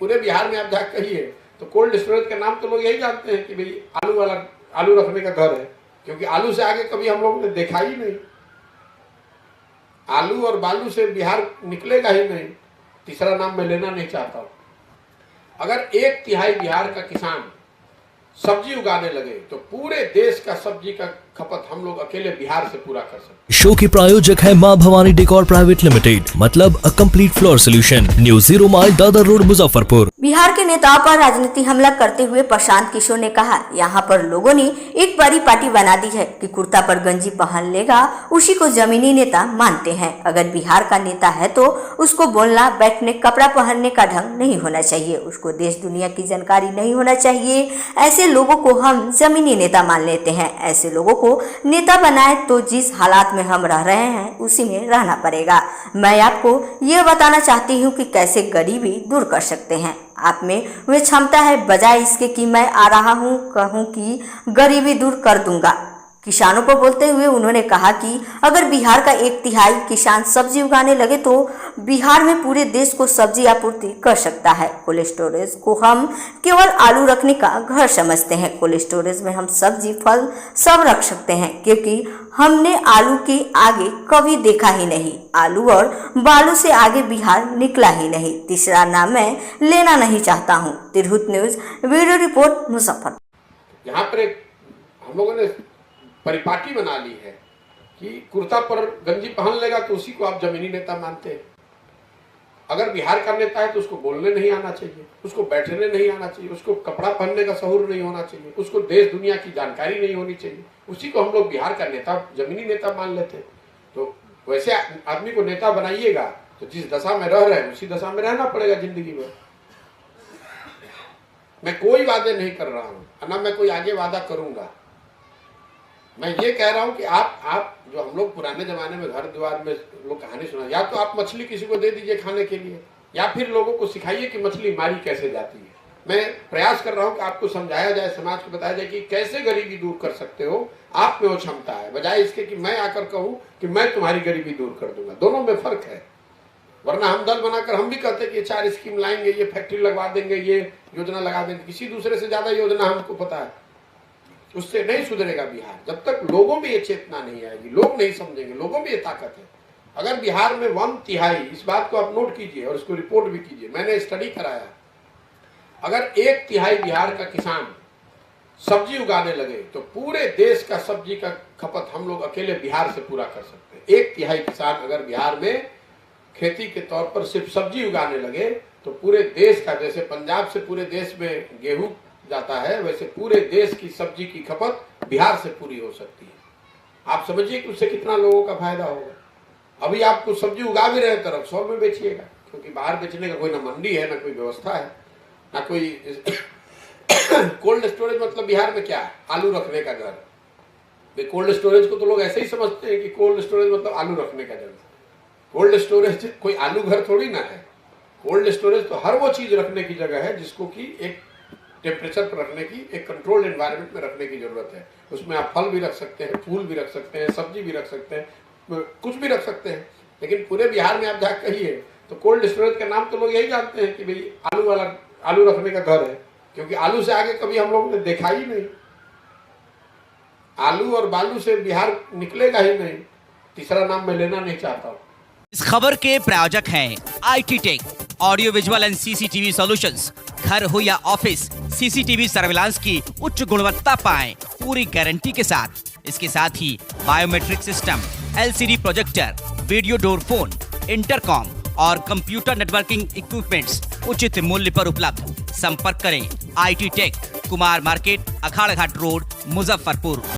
पूरे बिहार में आप जाकर कहिए तो कोल्ड स्टोरेज का नाम तो लोग यही जानते हैं कि भाई आलू रखने का घर है, क्योंकि आलू से आगे कभी हम लोगों ने देखा ही नहीं। आलू और बालू से बिहार निकलेगा ही नहीं। तीसरा नाम मैं लेना नहीं चाहता हूं। अगर 1/3 बिहार का किसान सब्जी उगाने लगे तो पूरे देश का सब्जी का खपत हम लोग अकेले बिहार से पूरा कर सकते हैं। शो के प्रायोजक है मां भवानी डेकोर प्राइवेट लिमिटेड, मतलब a complete floor solution, new 0 mile Dadar road, Muzaffarpur. Bihar के नेताओं पर राजनीति हमला करते हुए प्रशांत किशोर ने कहा, यहाँ पर लोगों ने एक बड़ी पार्टी बना दी है कि कुर्ता पर गंजी पहन लेगा उसी को जमीनी नेता मानते हैं। अगर बिहार का नेता है तो उसको बोलना बैठने कपड़ा पहनने का ढंग नहीं होना चाहिए, उसको देश दुनिया की जानकारी नहीं होना चाहिए। ऐसे लोगों को हम जमीनी नेता मान लेते हैं। ऐसे लोगों को नेता बनाए तो जिस हालात में हम रह रहे हैं उसी में रहना पड़ेगा। मैं आपको ये बताना चाहती हूँ कि कैसे गरीबी दूर कर सकते हैं। आप में वह क्षमता है, बजाय इसके कि मैं आ रहा हूँ कहूँ कि गरीबी दूर कर दूंगा। किसानों को बोलते हुए उन्होंने कहा कि अगर बिहार का 1/3 किसान सब्जी उगाने लगे तो बिहार में पूरे देश को सब्जी आपूर्ति कर सकता है। कोल्ड स्टोरेज को हम केवल आलू रखने का घर समझते हैं। कोल्ड स्टोरेज में हम सब्जी फल सब रख सकते हैं, क्योंकि हमने आलू के आगे कभी देखा ही नहीं। आलू और बालू से आगे बिहार निकला ही नहीं। तीसरा नाम मैं लेना नहीं चाहता हूँ। Tirhut news bureau report, Muzaffarpur. यहाँ पर हम लोगों ने परिपाटी बना ली है कि कुर्ता पर गंजी पहन लेगा तो उसी को आप जमीनी नेता मानते हैं। अगर बिहार का नेता है तो उसको बोलने नहीं आना चाहिए, उसको बैठने नहीं आना चाहिए, उसको कपड़ा पहनने का सहूर नहीं होना चाहिए, उसको देश दुनिया की जानकारी नहीं होनी चाहिए। उसी को हम लोग बिहार का नेता, जमीनी नेता मान लेते हैं। तो वैसे आदमी को नेता बनाइएगा तो जिस दशा में रह रहे हैं उसी दशा में रहना पड़ेगा जिंदगी में। मैं कोई वादे नहीं कर रहा हूँ, ना मैं कोई आगे वादा करूंगा। मैं ये कह रहा हूं कि आप जो हम लोग पुराने जमाने में घर द्वार में लोग कहानी सुना, या तो आप मछली किसी को दे दीजिए खाने के लिए, या फिर लोगों को सिखाइए कि मछली मारी कैसे जाती है। मैं प्रयास कर रहा हूं कि आपको समझाया जाए, समाज को बताया जाए कि कैसे गरीबी दूर कर सकते हो। आप में वो क्षमता है, बजाय इसके कि मैं आकर कहूं कि मैं तुम्हारी गरीबी दूर कर दूंगा। दोनों में फर्क है। वरना हम दल बनाकर हम भी कहते कि 4 स्कीम लाएंगे, ये फैक्ट्री लगवा देंगे, ये योजना लगा देंगे। किसी दूसरे से ज्यादा योजना हमको पता है। उससे नहीं सुधरेगा बिहार जब तक लोगों में ये चेतना नहीं आएगी, लोग नहीं समझेंगे। लोगों में ये ताकत है। अगर बिहार में 1/3, इस बात को आप नोट कीजिए और इसको रिपोर्ट भी कीजिए, मैंने स्टडी कराया। अगर 1/3 बिहार का किसान सब्जी उगाने लगे तो पूरे देश का सब्जी का खपत हम लोग अकेले बिहार से पूरा कर सकते हैं। 1/3 किसान अगर बिहार में खेती के तौर पर सिर्फ सब्जी उगाने लगे तो पूरे देश का, जैसे पंजाब से पूरे देश में गेहूं जाता है, वैसे पूरे देश की सब्जी की खपत बिहार से पूरी हो सकती है। आप समझिए कि उससे कितना लोगों का फायदा होगा। अभी आप कुछ सब्जी उगा भी रहे तो रक्सौल में बेचिएगा, क्योंकि बाहर बेचने का कोई ना मंडी है, ना कोई व्यवस्था है, ना कोई कोल्ड स्टोरेज। मतलब बिहार में क्या है? आलू रखने का घर। कोल्ड स्टोरेज को तो लोग ऐसे ही समझते हैं कि कोल्ड स्टोरेज मतलब आलू रखने का जगह। कोल्ड स्टोरेज कोई आलू घर थोड़ी ना है। कोल्ड स्टोरेज तो हर वो चीज रखने की जगह है जिसको कि एक टेम्परेचर पर रखने की, एक कंट्रोल्ड एनवायरनमेंट में रखने की जरूरत है। उसमें आप फल भी रख सकते हैं, फूल भी रख सकते हैं, सब्जी भी रख सकते हैं, कुछ भी रख सकते हैं। लेकिन पूरे बिहार में आप जाकर कहिए तो कोल्ड स्टोरेज का नाम तो लोग यही जानते हैं कि भाई आलू रखने का घर है, क्योंकि आलू से आगे कभी हम लोगों ने देखा ही नहीं। आलू और बालू से बिहार निकलेगा ही नहीं। तीसरा नाम मैं लेना नहीं चाहता हूँ। इस खबर के प्रायोजक हैं IT tech, audio visual and CCTV solutions. घर हो या ऑफिस, CCTV सर्विलांस की उच्च गुणवत्ता पाएं पूरी गारंटी के साथ। इसके साथ ही biometric system, LCD projector, video door phone, intercom और कंप्यूटर नेटवर्किंग इक्विपमेंट्स उचित मूल्य पर उपलब्ध। संपर्क करें IT tech, Kumar market, Akhara Ghat road, Muzaffarpur.